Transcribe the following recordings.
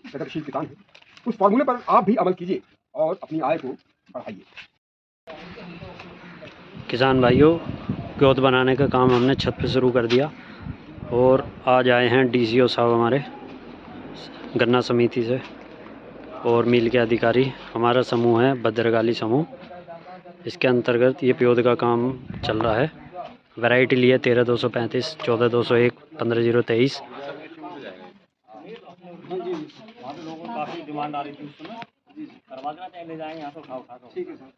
प्रगतिशील किसान हैं, उस फॉर्मूले पर आप भी अमल कीजिए और अपनी आय को बढ़ाइए। किसान भाइयों, ग्रोथ बनाने का काम हमने छत पे शुरू कर दिया और आज आए हैं डीसीओ साहब हमारे गन्ना समिति से और मिल के अधिकारी। हमारा समूह है भद्रकाली समूह, इसके अंतर्गत ये प्योद का काम चल रहा है। वैरायटी ली है 13-235, 14-201, 15-023। काफी डिमांड आ रही थी उस समय, करवा देना चाहिए, ले जाएंगे यहाँ से उठा उठा। ठीक है सर।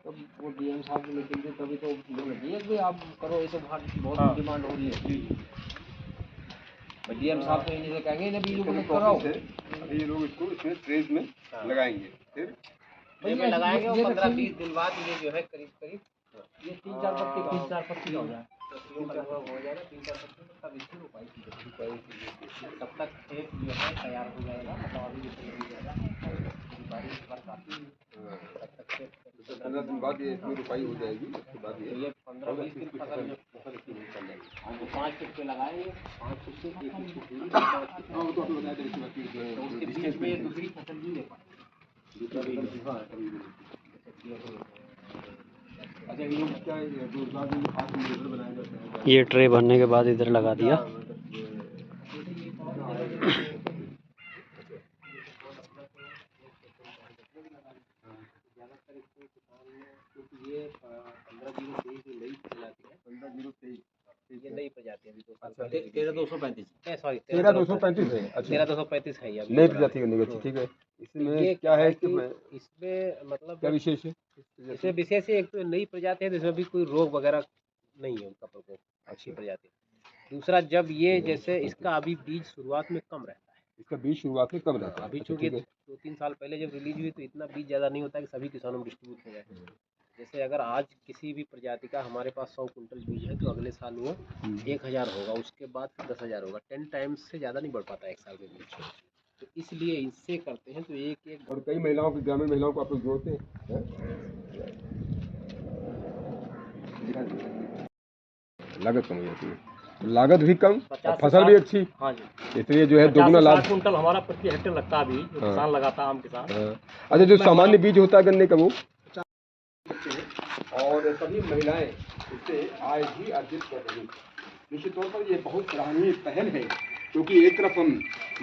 तब वो डीएम साहब मीटिंग थी तभी तो लगी है आप करो, ये तो बहुत डिमांड हो रही है। डीएम साहब तो इन्हीं से कहेंगे ना बीजों को कराओ। अभी ये लोग इसको इसमें ट्रेज में लगाएंगे, फिर में लगाएंगे और 15-20 दिन बाद ये जो है करीब ये 3-4 पत्ती हो जाए, हो जाएगा 3-4 पत्ती, तब इसकी रोपाई की तब तक खेत जो है तैयार हो जाएगा। मतलब अभी हो जाएगा बारिश बरसाती, तब तक खेत 15 दिन बाद ये इसमें रोपाई हो जाएगी। उसके बाद ये 15-20 दिन फसल निकल जाएगी। हमको 5 फीट पे लगाएंगे, 5 फीट से 1 फीट दूरी, उसके बीच में दूसरी फसल भी ले पाएंगे। ये ट्रे भरने के बाद इधर लगा दिया। ये 15-023 ये नई प्रजाति अभी 2 साल पहले 13-235 सॉरी 13-235 है। अच्छा, 13-235 है ये नई प्रजाति का निगत। ठीक है, इसमें क्या है कि इसमें मतलब क्या विशेष है? इसमें विशेष है, एक तो नई प्रजाति है जिसमें भी कोई रोग वगैरह नहीं है उनका प्रकोप, अच्छी प्रजाति। दूसरा, जब ये जैसे इसका अभी बीज शुरुआत में कम रहता है, इसका बीज शुरुआत में कम रहता है। अभी चूँकि 2-3 साल पहले जब रिलीज हुई तो इतना बीज ज़्यादा नहीं होता कि सभी किसानों में डिस्ट्रीब्यूट हो जाए। जैसे अगर आज किसी भी प्रजाति का हमारे पास 100 कुंटल बीज है तो अगले साल वो 1000 होगा, उसके बाद फिर 10,000 होगा। 10 टाइम्स से ज़्यादा नहीं बढ़ पाता एक साल के बीच। तो इसलिए इससे करते हैं तो एक और कई महिलाओं की, ग्रामीण महिलाओं को आप लोग जोड़ते हैं। लागत कम हो जाती है, लागत भी कम और फसल भी अच्छी। हाँ जी, इसलिए जो है दोगुना लाभ। 60 कुंटल हमारा प्रति हेक्टेयर लगता है अभी, किसान लगाता है, आम किसान। अच्छा, जो सामान्य बीज होता है गन्ने का वो, और सभी महिलाएं इससे आय भी अर्जित कर रही हैं। निश्चित तौर पर ये बहुत सराहनीय पहल है, क्योंकि एक तरफ हम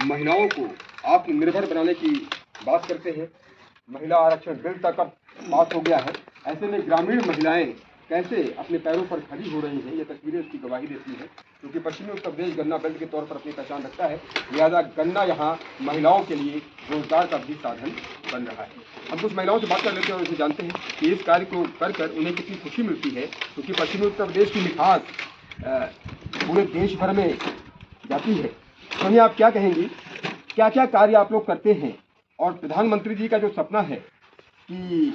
महिलाओं को आत्मनिर्भर बनाने की बात करते हैं, महिला आरक्षण बिल तक अब पास हो गया है। ऐसे में ग्रामीण महिलाएं कैसे अपने पैरों पर खड़ी हो रही हैं, ये तस्वीरें उसकी गवाही देती हैं। क्योंकि पश्चिमी उत्तर प्रदेश गन्ना बेल्ट के तौर पर अपनी पहचान रखता है, लिहाजा गन्ना यहाँ महिलाओं के लिए रोजगार का भी साधन बन रहा है। हम कुछ महिलाओं से बात कर लेते हैं और उनसे जानते हैं कि इस कार्य को कर उन्हें कितनी खुशी मिलती है, क्योंकि पश्चिमी उत्तर प्रदेश की मिठास पूरे देश भर में जाती है। सोनिए, आप क्या कहेंगी, क्या क्या कार्य आप लोग करते हैं, और प्रधानमंत्री जी का जो सपना है कि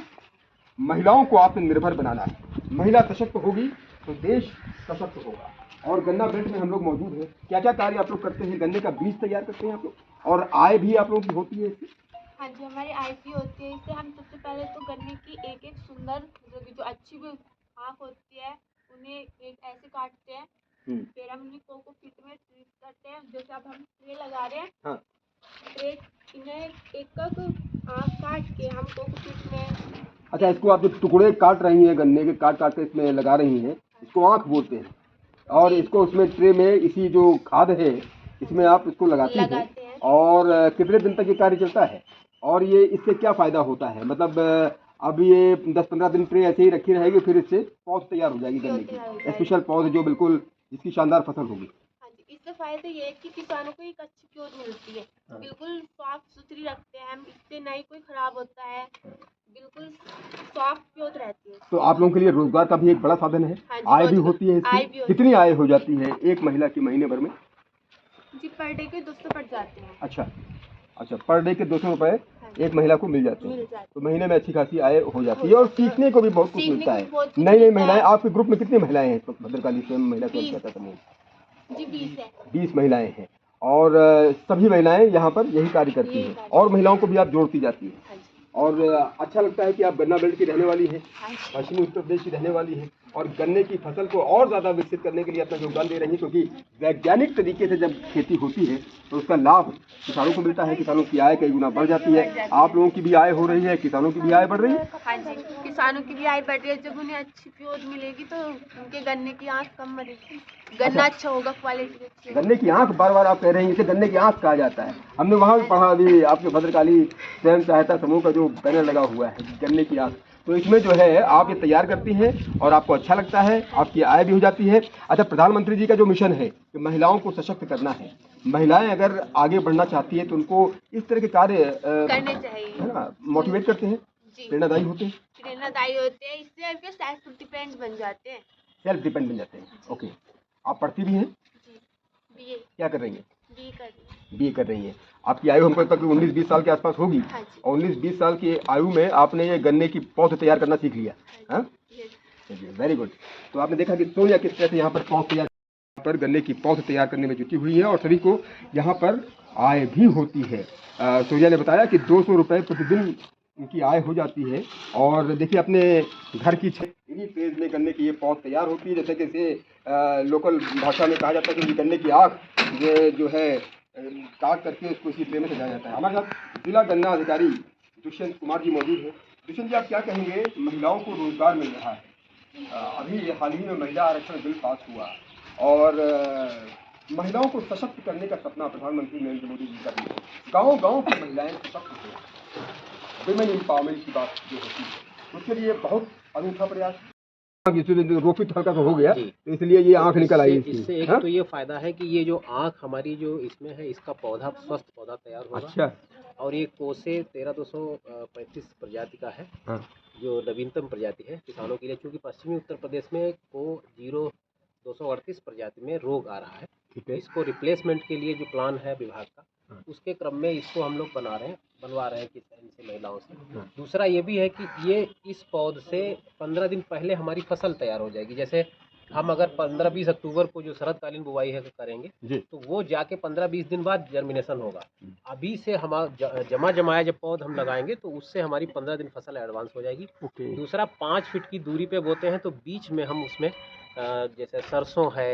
महिलाओं को आत्मनिर्भर बनाना है, महिला सशक्त होगी तो देश सशक्त होगा, और गन्ना बेल्ट में हम लोग मौजूद हैं, क्या क्या कार्य आप लोग करते हैं? गन्ने का बीज तैयार करते हैं आप लोग, और आय भी आप लोगों की होती है इससे? हाँ जी, हमारी आय भी होती है इससे। हम सबसे पहले तो गन्ने की एक सुंदर जो अच्छी भी आँख होती है उन्हें एक ऐसे काटते हैं, फिर हम उन्हें कोको पीट में ट्रीट करते हैं। जैसे अब हम ट्रे लगा रहे हैं, हाँ, ट्रे इन्हें एक आँख काट के हम कोको पीट में। अच्छा, इसको आप जो टुकड़े काट रही हैं गन्ने के, काट के इसमें लगा रही हैं, इसको आँख बोलते हैं, और इसको उसमें ट्रे में इसी जो खाद है इसमें आप इसको लगाते हैं। और कितने दिन तक ये कार्य चलता है, और ये इससे क्या फ़ायदा होता है? मतलब अब ये 10-15 दिन ट्रे ऐसे ही रखी रहेगी, फिर इससे पौध तैयार हो जाएगी गन्ने की, स्पेशल पौध जो बिल्कुल जिसकी शानदार फसल होगी। हाँ जी, इससे फायदा ये है कि किसानों को एक अच्छी प्योद मिलती है। बिल्कुल साफ सुथरी रखते हैं हम, इससे नहीं कोई खराब होता है, बिल्कुल साफ प्योद रहती है। तो आप लोगों के लिए रोजगार का भी एक बड़ा साधन है। आय भी होती है इससे। कितनी आय हो जाती है एक महिला की महीने भर में? जी, पर डे के 200 पड़ जाते हैं। अच्छा, पर डे के 200 रुपए एक महिला को मिल जाते हैं, तो महीने में अच्छी खासी आय हो जाती है, और सीखने को भी बहुत कुछ मिलता है। नई महिलाएं, आपके ग्रुप में कितनी महिलाएं हैं भद्रकाली स्वयं महिला स्वयं समूह? जी 20 है। 20 महिलाएं हैं, और सभी महिलाएं यहाँ पर यही कार्य करती हैं, और महिलाओं को भी आप जोड़ती जाती हैं, और अच्छा लगता है कि आप गन्ना बेल्ट की रहने वाली हैं, हाँ जी। पश्चिमी उत्तर प्रदेश की रहने वाली हैं और गन्ने की फसल को और ज़्यादा विकसित करने के लिए अपना योगदान दे रही हैं, क्योंकि वैज्ञानिक तरीके से जब खेती होती है तो उसका लाभ किसानों को मिलता है, किसानों की आय कई गुना बढ़ जाती है। आप लोगों की भी आय हो रही है, किसानों की भी आय बढ़ रही है। हाँ जी, किसानों की भी आय बढ़ रही है। जब उन्हें अच्छी प्योज मिलेगी तो उनके गन्ने की आँख कम मरेगी, गन्ना अच्छा होगा, क्वालिटी अच्छी होगी। गन्ने की आंख बार बार आप कह रहे हैं, इसे गन्ने की आंख कहा जाता है। हमने वहाँ भी पढ़ा, अभी आपके भद्रकाली स्वयं सहायता समूह का जो बैनर लगा हुआ है गन्ने की आंख, तो इसमें जो है आप ये तैयार करती हैं और आपको अच्छा लगता है, आपकी आय भी हो जाती है। अच्छा, प्रधानमंत्री जी का जो मिशन है कि महिलाओं को सशक्त करना है, महिलाएं अगर आगे बढ़ना चाहती है तो उनको इस तरह के कार्य करने चाहिए, है ना, मोटिवेट करते हैं, जी, प्रेरणादायी होते हैं, प्रेरणादायी होते हैं। इससे उनके सेल्फ डिपेंड बन जाते हैं। सेल्फ डिपेंड बन जाते हैं। ओके, आप पढ़ती भी हैं, जी, बीए क्या कर रही हैं? बीए कर रही हूँ। बीए कर रही हैं। आपकी आयु हमको लगता है कि 19-20 साल के आसपास होगी। हाँ जी। और 19-20 साल की आयु में आपने ये गन्ने की पौध तैयार करना सीख लिया। हाँ, Yes. Very good. तो आपने देखा कि सोनिया किस तरह से यहाँ पर पौध तैयार पर गन्ने की पौध तैयार करने में जुटी हुई है और सभी को यहाँ पर आय भी होती है। सोनिया ने बताया कि 200 रुपये प्रतिदिन उनकी आय हो जाती है। और देखिए, अपने घर की छत इन्हीं पेज में गन्ने की ये पौध तैयार होती है, जैसे कि इसे लोकल भाषा में कहा जाता है कि गन्ने की आँख ये जो है काट करके उसको इसी ट्रे में सजाया जाता है। हमारे साथ जिला गन्ना अधिकारी दुष्यंत कुमार जी मौजूद हैं। दुष्यंत जी, आप क्या कहेंगे, महिलाओं को रोजगार मिल रहा है, अभी हाल ही में महिला आरक्षण बिल पास हुआ और महिलाओं को सशक्त करने का सपना प्रधानमंत्री नरेंद्र मोदी जी का भी है, गाँव-गाँव की महिलाएं सशक्त हो, विमेन एम्पावरमेंट की बात जो होती है, उसके लिए बहुत अनूठा प्रयास रोपित हल्का सा हो गया, तो इसलिए ये आँख निकल आई इससे एक तो ये फायदा है कि ये जो आँख हमारी जो इसमें है, इसका पौधा स्वस्थ पौधा तैयार होगा। अच्छा, और ये कोसे 13235 प्रजाति का है, हाँ, जो नवीनतम प्रजाति है किसानों के लिए, क्योंकि पश्चिमी उत्तर प्रदेश में को 0238 प्रजाति में रोग आ रहा है। ठीक है, इसको रिप्लेसमेंट के लिए जो प्लान है विभाग का, हाँ, उसके क्रम में इसको हम लोग बनवा रहे हैं कि इनसे महिलाओं से। हाँ, दूसरा ये भी है कि ये इस पौध से 15 दिन पहले हमारी फसल तैयार हो जाएगी। जैसे हम अगर 15-20 अक्टूबर को जो शरदकालीन बुवाई है करेंगे, जी, तो वो जाके 15-20 दिन बाद जर्मिनेशन होगा। अभी से हम जमाया जब पौध हम लगाएंगे तो उससे हमारी 15 दिन फसल एडवांस हो जाएगी। ओके, दूसरा 5 फीट की दूरी पे बोते हैं तो बीच में हम उसमें जैसे सरसों है,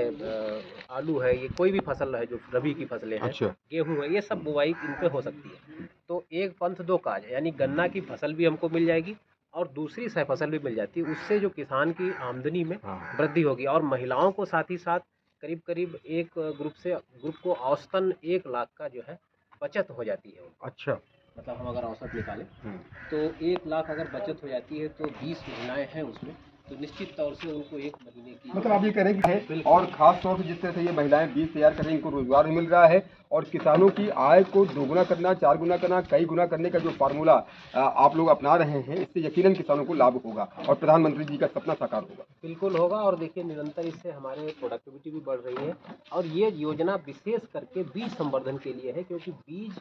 आलू है, ये कोई भी फसल है जो रबी की फसलें हैं, अच्छा, गेहूँ है, ये सब बुवाई इन पे हो सकती है। तो एक पंथ दो काज, यानी गन्ना की फसल भी हमको मिल जाएगी और दूसरी सह फसल भी मिल जाती है। उससे जो किसान की आमदनी में हाँ, वृद्धि होगी और महिलाओं को साथ ही साथ करीब करीब एक ग्रुप को औसतन 1 लाख का जो है बचत हो जाती है। अच्छा, मतलब हम अगर औसत निकालें हम्म, तो 1 लाख अगर बचत हो जाती है तो 20 महिलाएं हैं उसमें, तो निश्चित तौर से उनको 1 महीने की मतलब आप ये कह रहे हैं कि है, और खास तौर से जिस तरह से ये महिलाएं बीज तैयार कर रही हैं, इनको रोजगार भी मिल रहा है और किसानों की आय को 2 गुना करना, 4 गुना करना, कई गुना करने का जो फार्मूला आप लोग अपना रहे हैं, इससे यकीनन किसानों को लाभ होगा और प्रधानमंत्री जी का सपना साकार होगा। बिल्कुल होगा। और देखिए, निरंतर इससे हमारे प्रोडक्टिविटी भी बढ़ रही है। और ये योजना विशेष करके बीज संवर्धन के लिए है, क्योंकि बीज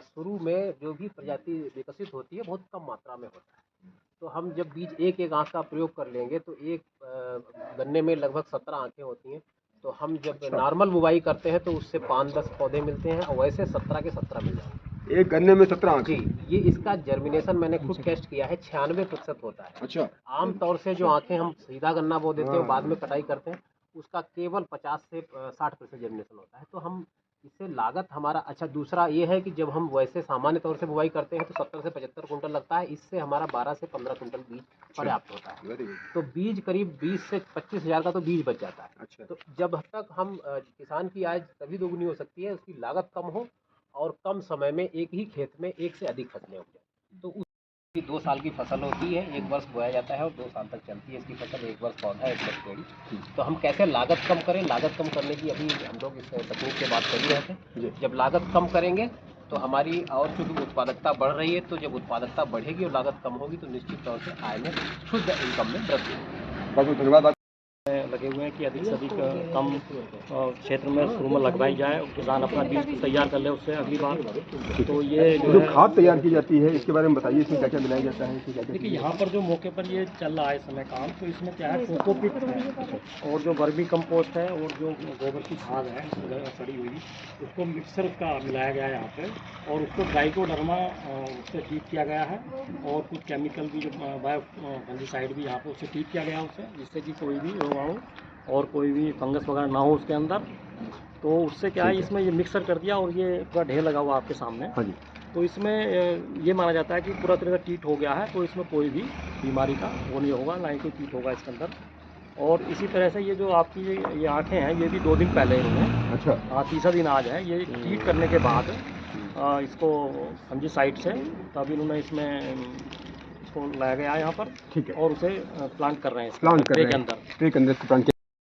शुरू में जो भी प्रजाति विकसित होती है बहुत कम मात्रा में होता है। तो हम जब बीज एक आँख का प्रयोग कर लेंगे तो एक गन्ने में लगभग 17 आँखें होती हैं। तो हम जब नॉर्मल बुवाई करते हैं तो उससे 5-10 पौधे मिलते हैं और वैसे 17 के 17 मिल जाएंगे। एक गन्ने में 17 आँख? जी, ये इसका जर्मिनेशन मैंने खुद टेस्ट किया है, 96% होता है। अच्छा, आमतौर से जो आँखें हम सीधा गन्ना बो देते हैं बाद में कटाई करते हैं, उसका केवल 50 से 60% जर्मिनेशन होता है। तो हम इससे लागत हमारा अच्छा। दूसरा ये है कि जब हम वैसे सामान्य तौर से बुवाई करते हैं तो 70 से 75 कुंटल लगता है, इससे हमारा 12 से 15 कुंटल बीज पर्याप्त होता है। वेरी गुड, तो बीज करीब 20 से 25 हज़ार का तो बीज बच जाता है। अच्छा, तो जब तक हम किसान की आय तभी दोगुनी हो सकती है, उसकी लागत कम हो और कम समय में एक ही खेत में एक से अधिक फसलें उग जाए। तो 2 साल की फसल होती है, 1 वर्ष बोया जाता है और 2 साल तक चलती है इसकी फसल, 1 वर्ष पौधा, 1 वर्ष पेड़ी। तो हम कैसे लागत कम करें, लागत कम करने की अभी हम लोग इस तकनीक से बात कर ही रहे थे। जब लागत कम करेंगे तो हमारी और चूँकि उत्पादकता बढ़ रही है, तो जब उत्पादकता बढ़ेगी और लागत कम होगी तो निश्चित तौर से आय में, शुद्ध इनकम में वृद्धि होगी। बहुत बहुत धन्यवाद। लगे हुए हैं कि अधिक से अधिक कम क्षेत्र में शुरू में लगवाई जाए और किसान अपना बीज तैयार कर ले उससे अगली बार। तो ये जो खाद तैयार की जाती है इसके बारे में बताइए, इसमें क्या क्या मिलाया जाता है? देखिए यहाँ पर जो मौके पर ये चल रहा है इस समय काम, तो इसमें क्या है, कोकोपीट है और जो वर्मी कंपोस्ट है और जो गोबर की खाद है सड़ी हुई, उसको मिक्सर उसका मिलाया गया है यहाँ पे और उसको ट्राइकोडर्मा उससे ट्रीट किया गया है और कुछ केमिकल भी जो बायो फंजीसाइड भी यहाँ पे उससे ट्रीट किया गया है उससे, जिससे कि कोई भी रोगाणु और कोई भी फंगस वगैरह ना हो उसके अंदर। तो उससे क्या है, इसमें ये मिक्सर कर दिया और ये पूरा ढेर लगा हुआ आपके सामने। हाँ जी। तो इसमें ये माना जाता है कि पूरा तरह से ट्रीट हो गया है, तो इसमें कोई भी बीमारी का वो नहीं होगा, ना ही कोई ट्रीट होगा इसके अंदर। और इसी तरह से ये जो आपकी ये आँखें हैं, ये भी 2 दिन पहले इन्होंने, अच्छा, हाँ तीसरा दिन आज है, ये ट्रीट करने के बाद इसको फंजीसाइड से तब इन्होंने इसमें इसको लाया गया है यहाँ पर। ठीक है। और उसे प्लांट कर रहे हैं, प्लांट कर रहे ट्रे के हैं, अंदर। ट्रे के अंदर प्लांट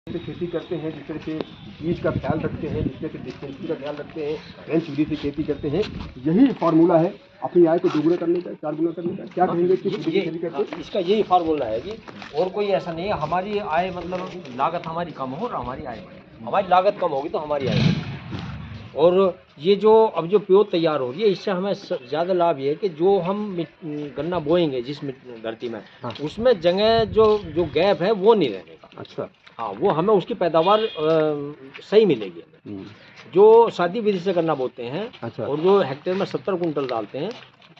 के खेती करते हैं, जिस तरह से बीज का ख्याल रखते हैं, जिस तरह से डिस्टेंसी का ख्याल रखते हैं, फ्रेंच विधि से खेती करते हैं, यही फार्मूला है अपनी आय को दोगुना करने का, 4 गुना करने का। क्या कहेंगे कि खेती करते हैं? इसका यही फार्मूला है जी, और कोई ऐसा नहीं है। हमारी आय मतलब लागत हमारी कम हो और हमारी आय बढ़े। हमारी लागत कम होगी तो हमारी आय बढ़ेगी। और ये जो अब जो प्योर तैयार हो रही है, इससे हमें ज़्यादा लाभ ये है कि जो हम गन्ना बोएंगे जिस धरती में, हाँ। उसमें जगह जो गैप है वो नहीं रहने का। अच्छा, हाँ, वो हमें उसकी पैदावार सही मिलेगी। जो सादी विधि से गन्ना बोते हैं, अच्छा, और जो हेक्टेयर में 70 कुंटल डालते हैं,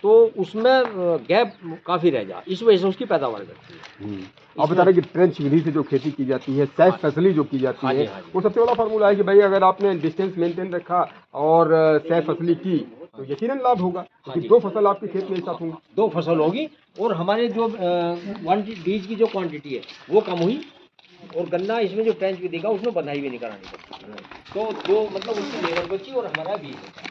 तो उसमें गैप काफ़ी रह जा, इस वजह से उसकी पैदावार घटती है। आप बता रहे कि ट्रेंच विधि से जो खेती की जाती है, सैफ फसली जो की जाती है, वो सबसे बड़ा फार्मूला है कि भाई अगर आपने डिस्टेंस मेंटेन रखा और सैफ फसली की तो यकीनन लाभ होगा, क्योंकि 2 फसल आपके खेत में एक साथ होंगी। 2 फसल होगी और हमारे जो बीज की जो क्वांटिटी है वो कम हुई, और गन्ना इसमें जो ट्रेंच विधि का उसमें बंधाई भी नहीं करानी पड़ती, तो जो मतलब उसकी लेबर बची और हमारा बीज बचा।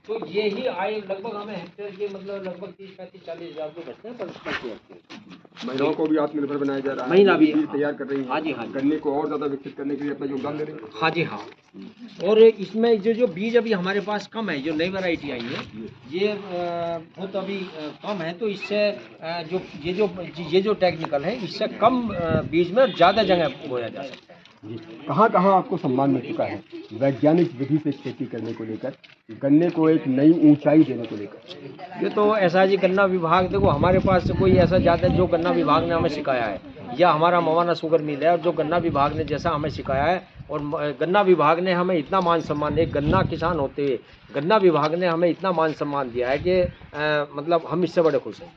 तो ये ही आय लगभग हमें हेक्टेयर के मतलब लगभग 30-35-40 हज़ार रुपये बचते हैं पर महिलाओं को भी आत्मनिर्भर बनाया जा रहा है, महिला भी बीज तैयार कर रही है। हाँ जी, हाँ जी। गन्ने को और ज़्यादा विकसित करने के लिए अपना योगदान दे रही है। हाँ जी, हाँ। और इसमें जो बीज अभी हमारे पास कम है, जो नई वैरायटी आई है, ये बहुत अभी कम है, तो इससे ये जो टेक्निकल है, इससे कम बीज में ज़्यादा जगह बोया जा सकता है। जी, कहाँ कहाँ आपको सम्मान मिल चुका है वैज्ञानिक विधि से खेती करने को लेकर, गन्ने को एक नई ऊंचाई देने को लेकर? ये तो ऐसा है जी, गन्ना विभाग, देखो हमारे पास से कोई ऐसा ज़्यादा जो गन्ना विभाग ने हमें सिखाया है, या हमारा मवाना शुगर मिल है, और जो गन्ना विभाग ने जैसा हमें सिखाया है, और गन्ना विभाग ने हमें इतना मान सम्मान, एक गन्ना किसान होते हुए गन्ना विभाग ने हमें इतना मान सम्मान दिया है कि मतलब हम इससे बड़े खुश हैं।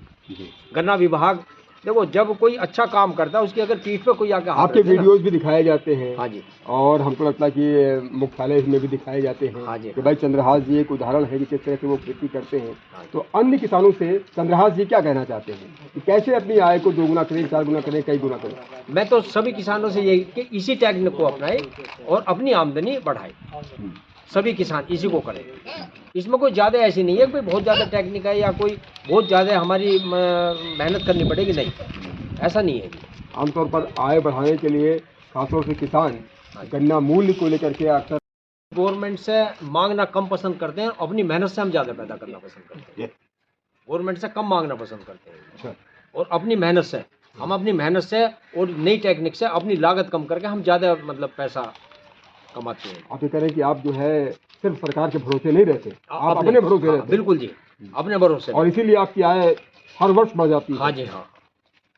गन्ना विभाग देखो, जब कोई अच्छा काम करता है उसकी अगर पीठ पे कोई आके हाथ आपके रखे ना- वीडियोस भी दिखाए जाते हैं। हाँ जी, और हमको लगता है कि मुख्यालय में भी दिखाए जाते हैं। हाँ जी, कि भाई चंद्रहास जी एक उदाहरण है कि किस तरह से वो खेती करते हैं। हाँ जी। तो अन्य किसानों से चंद्रहास जी क्या कहना चाहते हैं कि कैसे अपनी आय को 2 गुना करें, 4 गुना करें, कई गुना करें? मैं तो सभी किसानों से यही कि इसी टेक्निक को अपनाए और अपनी आमदनी बढ़ाए। सभी किसान इसी को करें। इसमें कोई ज़्यादा ऐसी नहीं है कि बहुत ज़्यादा टेक्निक है या कोई बहुत ज़्यादा हमारी मेहनत करनी पड़ेगी, नहीं, ऐसा नहीं है। आमतौर पर आय बढ़ाने के लिए खासतौर से किसान गन्ना मूल्य को लेकर के अक्सर गवर्नमेंट से मांगना कम पसंद करते हैं, अपनी मेहनत से हम ज़्यादा पैदा करना पसंद करते हैं। गवर्नमेंट से कम मांगना पसंद करते हैं। अच्छा, और अपनी मेहनत से, हम अपनी मेहनत से और नई टेक्निक से अपनी लागत कम करके हम ज़्यादा मतलब पैसा कमाते हैं। आप ये कह रहे हैं कि आप जो है सिर्फ सरकार के भरोसे नहीं रहते, आप अपने भरोसे रहते हैं। बिल्कुल जी, अपने भरोसे। और इसीलिए आपकी आय हर वर्ष बढ़ जाती है। हाँ जी, हाँ,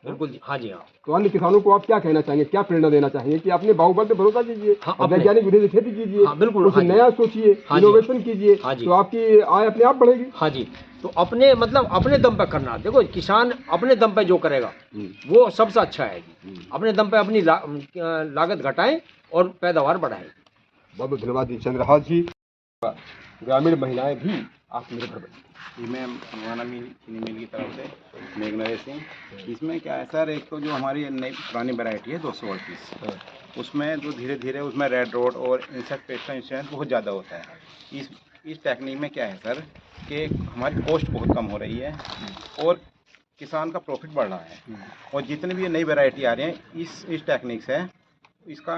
बिल्कुल जी, हाँ जी, हाँ। तो अन्य किसानों को आप क्या कहना चाहेंगे, क्या प्रेरणा देना चाहेंगे कि अपने बाहुबल पे भरोसा कीजिए, हाँ, अपने- वैज्ञानिक विधि से खेती कीजिए, हाँ, बिल्कुल, कुछ हाँ जी। नया सोचिए, हाँ जी। इनोवेशन कीजिए, हाँ जी। तो आपकी आय अपने आप बढ़ेगी। हाँ जी, तो अपने मतलब अपने दम पे करना। देखो, किसान अपने दम पे जो करेगा वो सबसे अच्छा है जी। अपने दम पे अपनी लागत घटाएं और पैदावार बढ़ाएं। बहुत बहुत धन्यवाद जी चंद्रहास जी। ग्रामीण महिलाएं भी आत्मनिर्भर बनी। जी, मैं मवाना मिल चीनी मिल की तरफ से मेघनरेश सिंह। इसमें क्या है सर, एक तो जो हमारी नई पुरानी वैरायटी है 238, उसमें जो धीरे धीरे उसमें रेड रोड और इंसेक्ट पेस्ट का इंश्योरेंस बहुत ज़्यादा होता है। इस टेक्निक में क्या है सर कि हमारी कॉस्ट बहुत कम हो रही है और किसान का प्रॉफिट बढ़ रहा है। और जितने भी ये नई वैरायटी आ रही हैं इस टेक्निक से इसका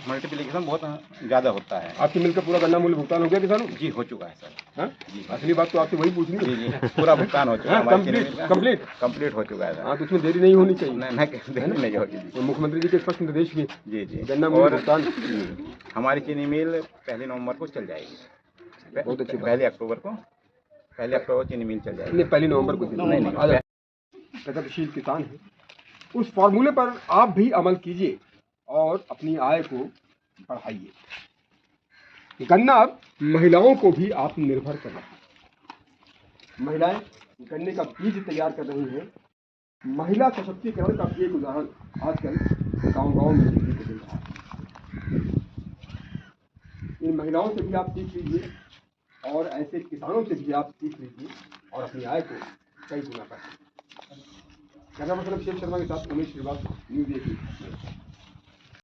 मल्टीप्लिकेशन बहुत ज़्यादा होता है। आपकी मिल का पूरा गन्ना मूल्य भुगतान हो गया किसानों? जी हो चुका है सर। हाँ जी असली बात तो आपसे वही पूछनी है। जी जी पूरा भुगतान हो चुका है हाँ, हमारी चीनी मिल का। कंप्लीट कंप्लीट हो चुका है सर। हाँ तो उसमें देरी नहीं होनी चाहिए। नहीं होगी जी। तो मुख्यमंत्री जी के स्पष्ट निर्देश भी जी जी गन्ना मूल्य और भुगतान हमारी चीनी मिल 1 नवंबर को चल जाएगी। बहुत अच्छी बात। 1 अक्टूबर चीनी मिल चल जाएगी। नहीं 1 नवंबर को नहीं प्रगतिशील किसान है, उस फॉर्मूले पर आप भी अमल कीजिए और अपनी आय को बढ़ाइए। गन्ना अब महिलाओं को भी आत्मनिर्भर कर रहा है। महिलाएं गन्ने का बीज तैयार कर रही हैं। महिला सशक्तिकरण का भी एक उदाहरण आजकल गांव-गांव में देखने को मिल रहा है। इन महिलाओं से भी आप सीख लीजिए और ऐसे किसानों से भी आप सीख लीजिए और अपनी आय को कई गुना कर। कैमरा पर्सन अभिषेक शर्मा के साथ उमेश श्रीवास्तव, न्यूज़ 18।